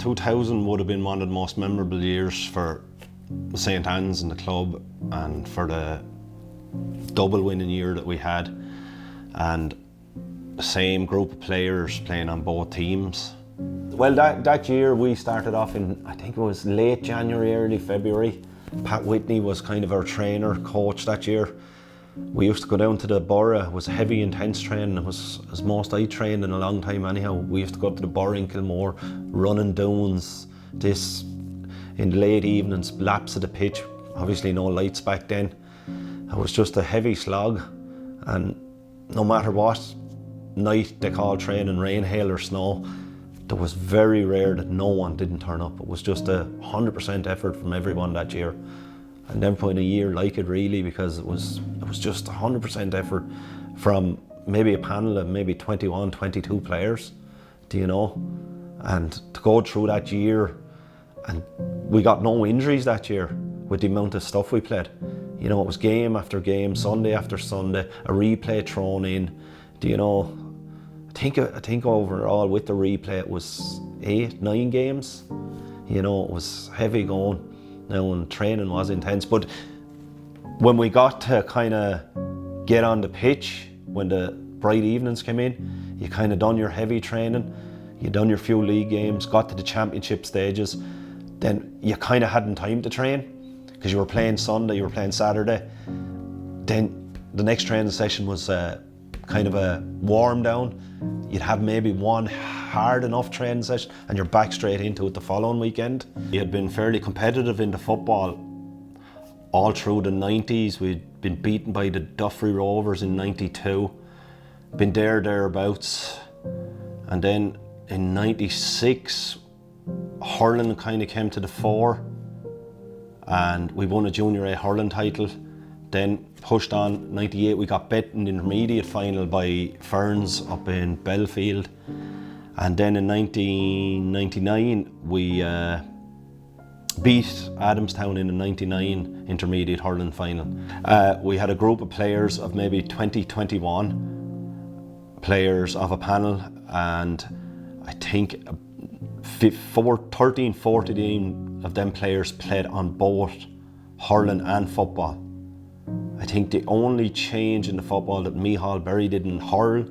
2000 would have been one of the most memorable years for St. Anne's and the club, and for the double winning year that we had, and the same group of players playing on both teams. Well, that year we started off in, I think it was late January, early February. Pat Whitney was kind of our trainer, coach that year. We used to go down to the borough. It was heavy, intense training. It was as most I trained in a long time anyhow. We used to go up to the borough in Kilmore, running downs, this in the late evenings, laps of the pitch. Obviously no lights back then. It was just a heavy slog, and no matter what night they called training, rain, hail or snow, there was very rare that no one didn't turn up. It was just 100% effort from everyone that year. I've never put in a year like it really, because it was just 100% effort from maybe a panel of maybe 21, 22 players, do you know? And to go through that year, and we got no injuries that year with the amount of stuff we played. You know, it was game after game, Sunday after Sunday, a replay thrown in, do you know? I think overall with the replay it was 8, 9 games. You know, it was heavy going. Now, and training was intense, but when we got to kind of get on the pitch, when the bright evenings came in, you kind of done your heavy training, you done your few league games, got to the championship stages, then you kind of hadn't time to train because you were playing Sunday, you were playing Saturday. Then the next training session was kind of a warm down. You'd have maybe one hard enough training session and you're back straight into it the following weekend. We had been fairly competitive in the football all through the 90s. We'd been beaten by the Duffrey Rovers in 92, been thereabouts. And then in 96, hurling kind of came to the fore and we won a Junior A hurling title. Then pushed on, 98 we got beat in the intermediate final by Ferns up in Belfield. And then in 1999 we beat Adamstown in the 99 intermediate hurling final. We had a group of players of maybe 20, 21 players of a panel, and I think 13, 14 of them players played on both hurling and football. I think the only change in the football that Micheál Berry didn't hurl,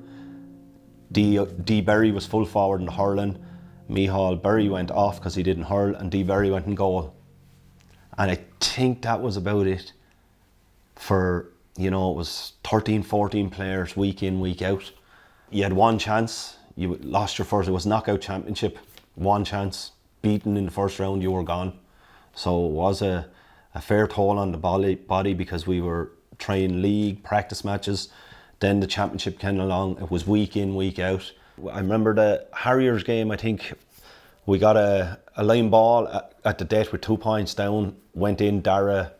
D. Berry was full forward in the hurling, Micheál Berry went off because he didn't hurl, and D. Berry went in goal. And I think that was about it for, you know, it was 13, 14 players week in, week out. You had one chance, you lost your first, it was knockout championship, one chance, beaten in the first round, you were gone. So it was a fair toll on the body because we were trying league practice matches. Then the championship came along, it was week in, week out. I remember the Harriers game, I think we got a line ball at the death with 2 points down, went in, Dara,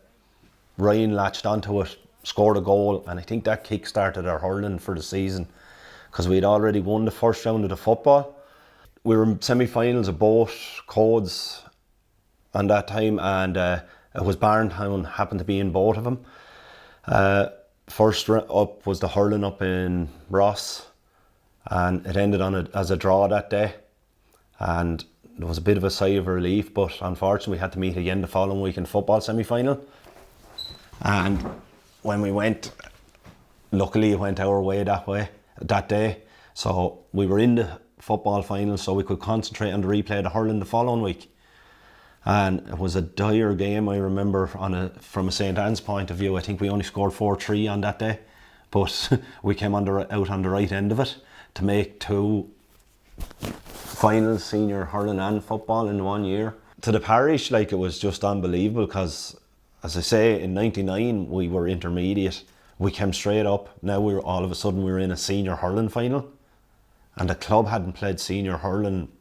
Ryan latched onto it, scored a goal, and I think that kick-started our hurling for the season because we'd already won the first round of the football. We were in semi-finals of both codes on that time, and it was Barntown happened to be in both of them. First up was the hurling up in Ross, and it ended on as a draw that day. And there was a bit of a sigh of relief, but unfortunately we had to meet again the following week in football semi-final. And when we went, luckily it went our way that day. So we were in the football final, so we could concentrate on the replay of the hurling the following week. And it was a dire game, I remember, from a St. Anne's point of view. I think we only scored 4-3 on that day, but we came out on the right end of it to make 2 finals, senior hurling and football in 1 year. To the parish, like, it was just unbelievable because, as I say, in 99 we were intermediate. We came straight up. Now all of a sudden we were in a senior hurling final, and the club hadn't played senior hurling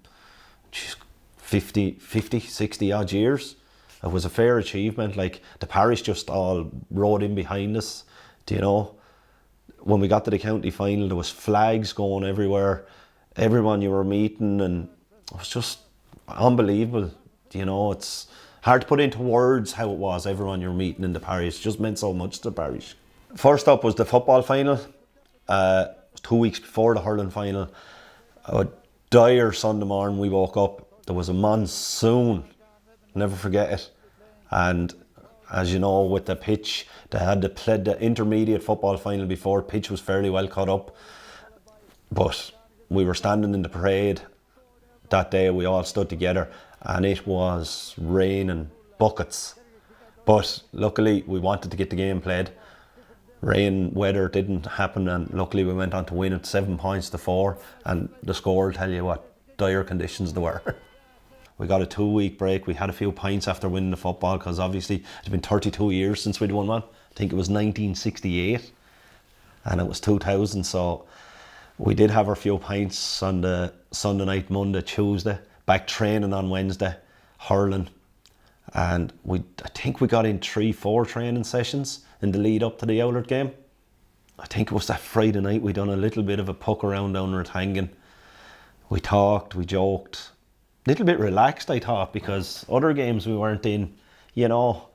50, 60 odd years. It was a fair achievement. Like, the parish just all rode in behind us, do you know? When we got to the county final, there was flags going everywhere, everyone you were meeting, and it was just unbelievable. You know, it's hard to put into words how it was, everyone you're meeting in the parish. It just meant so much to the parish. First up was the football final. 2 weeks before the hurling final. A dire Sunday morning we woke up. there was a monsoon, never forget it. And as you know, with the pitch, they had played the intermediate football final before, pitch was fairly well cut up. But we were standing in the parade that day, we all stood together, and it was raining buckets. But luckily, we wanted to get the game played. Rain weather didn't happen, and luckily we went on to win it 7 points to 4, and the score will tell you what dire conditions there were. We got a 2-week break. We had a few pints after winning the football, because obviously it's been 32 years since we'd won one. I think it was 1968 and it was 2000, so we did have our few pints on the Sunday night, Monday, Tuesday, back training on Wednesday, hurling. And I think we got in 3-4 training sessions in the lead up to the Oulart game. I think it was that Friday night we done a little bit of a puck around down at Hangan. We talked, we joked. A little bit relaxed, I thought, because other games we weren't in, you know.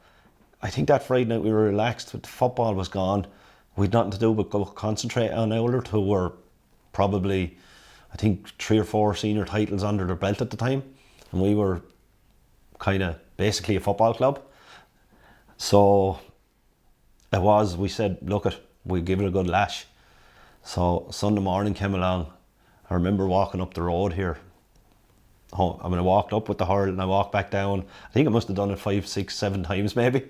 I think that Friday night we were relaxed, but the football was gone. We'd nothing to do but go concentrate on Oulart, who were probably, I think, 3 or 4 senior titles under their belt at the time. And we were kind of basically a football club. So we said, look we'll give it a good lash. So Sunday morning came along. I remember walking up the road here. I walked up with the hurl and I walked back down. I think I must have done it 5, 6, 7 times maybe.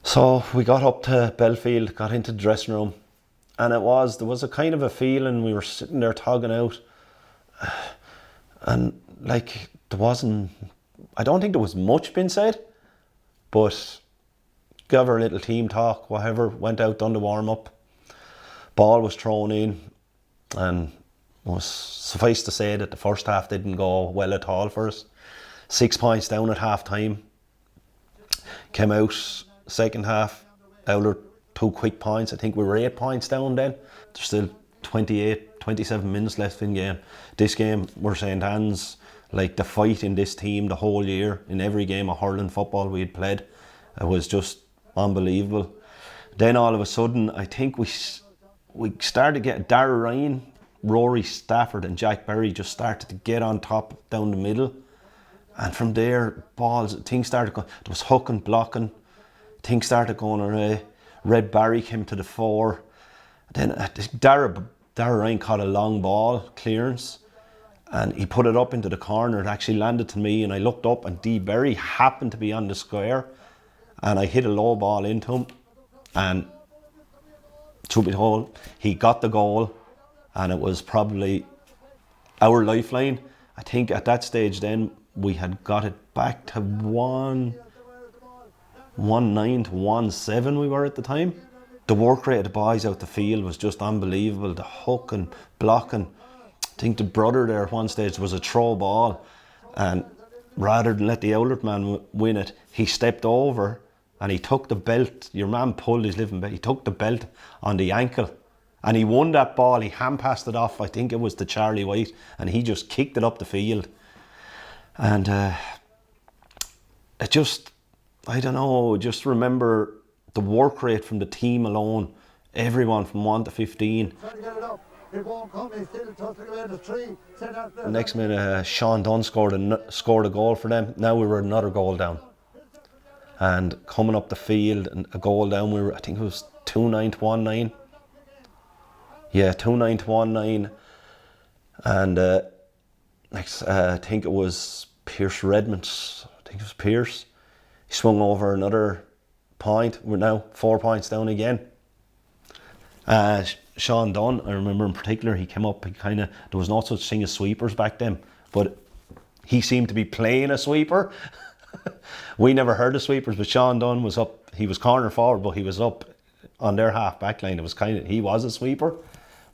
So we got up to Belfield, got into the dressing room, and there was a kind of a feeling. We were sitting there togging out, and like I don't think there was much being said, but gave her a little team talk, whatever, went out, done the warm up, ball was thrown in, and was suffice to say that the first half didn't go well at all for us. 6 points down at half time. Came out second half, Oulart 2 quick points. I think we were 8 points down then. There's still 27 minutes left in game. This game, we're St. Anne's, like the fight in this team the whole year, in every game of hurling football we had played, it was just unbelievable. Then all of a sudden, I think we started getting Darragh Ryan, Rory Stafford and Jack Berry just started to get on top down the middle, and from there things started going. There was hooking, blocking, things started going away. Red Barry came to the fore. Then Darragh Ryan caught a long ball clearance and he put it up into the corner. It actually landed to me, and I looked up and D Berry happened to be on the square, and I hit a low ball into him, and truth be told, he got the goal. And it was probably our lifeline. I think at that stage then, we had got it back to 1-9 to 1-7 we were at the time. The work rate of the boys out the field was just unbelievable. The hooking, blocking. I think the brother there at one stage was a throw ball. And rather than let the Oulart man win it, he stepped over and he took the belt. Your man pulled his living belt. He took the belt on the ankle. And he won that ball. He hand-passed it off, I think it was to Charlie White, and he just kicked it up the field. And it just, I don't know, just remember the work rate from the team alone, everyone from 1 to 15. The next minute, Sean Dunn scored a goal for them. Now we were another goal down. And coming up the field and a goal down, I think it was 2-9 to 1-9. Yeah, 2-9 to 1-9, and next, I think it was Pierce Redmond. I think it was Pierce. He swung over another point. We're now 4 points down again. Sean Dunn, I remember in particular, he came up. There was no such thing as sweepers back then, but he seemed to be playing a sweeper. We never heard of sweepers, but Sean Dunn was up. He was corner forward, but he was up on their half back line. He was a sweeper.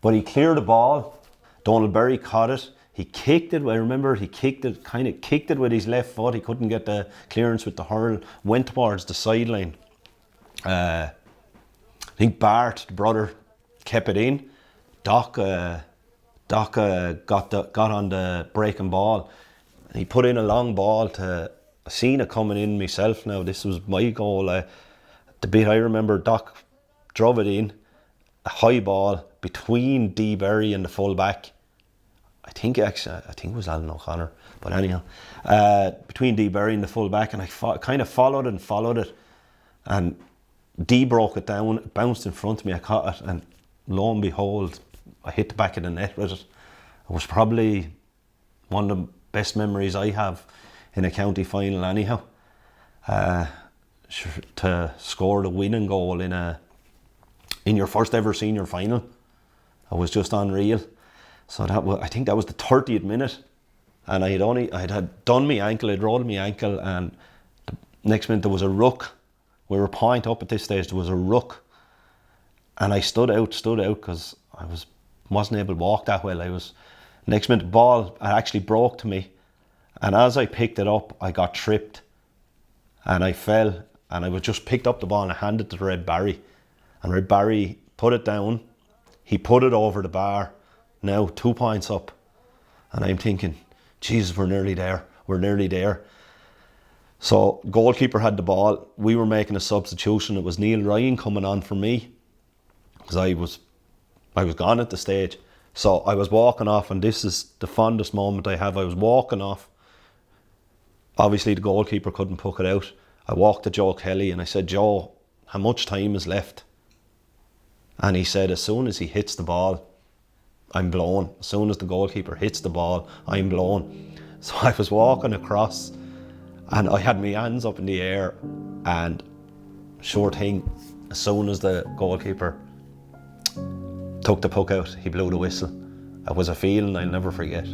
But he cleared the ball. Donald Berry caught it. He kicked it. I remember he kicked it with his left foot. He couldn't get the clearance with the hurl. Went towards the sideline. I think Bart, the brother, kept it in. Doc got on the breaking ball. He put in a long ball to. I seen it coming in myself now. This was my goal. The bit I remember, Doc drove it in. A high ball between D Berry and the full back. I think it was Alan O'Connor. But anyhow, between D Berry and the full back, and I kind of followed it, and D broke it down, it bounced in front of me, I caught it, and lo and behold, I hit the back of the net with it. It was probably one of the best memories I have in a county final anyhow. To score the winning goal in your first ever senior final, it was just unreal. So I think that was the 30th minute, and I had done my ankle, I'd rolled my ankle, and the next minute there was a ruck. We were point up at this stage, there was a ruck, and I stood out because I wasn't able to walk that well. Next minute the ball actually broke to me, and as I picked it up, I got tripped, and I fell, and I was just picked up the ball and I handed it to Red Barry, and Red Barry put it down. He put it over the bar. Now 2 points up, and I'm thinking, Jesus, we're nearly there. So goalkeeper had the ball. We were making a substitution. It was Neil Ryan coming on for me, because I was gone at the stage. So I was walking off, and this is the fondest moment I have. I was walking off. Obviously the goalkeeper couldn't puck it out. I walked to Joe Kelly and I said, Joe, how much time is left? And he said, as soon as he hits the ball, I'm blown. As soon as the goalkeeper hits the ball, I'm blown. So I was walking across, and I had my hands up in the air, and sure thing, as soon as the goalkeeper took the puck out, he blew the whistle. It was a feeling I'll never forget.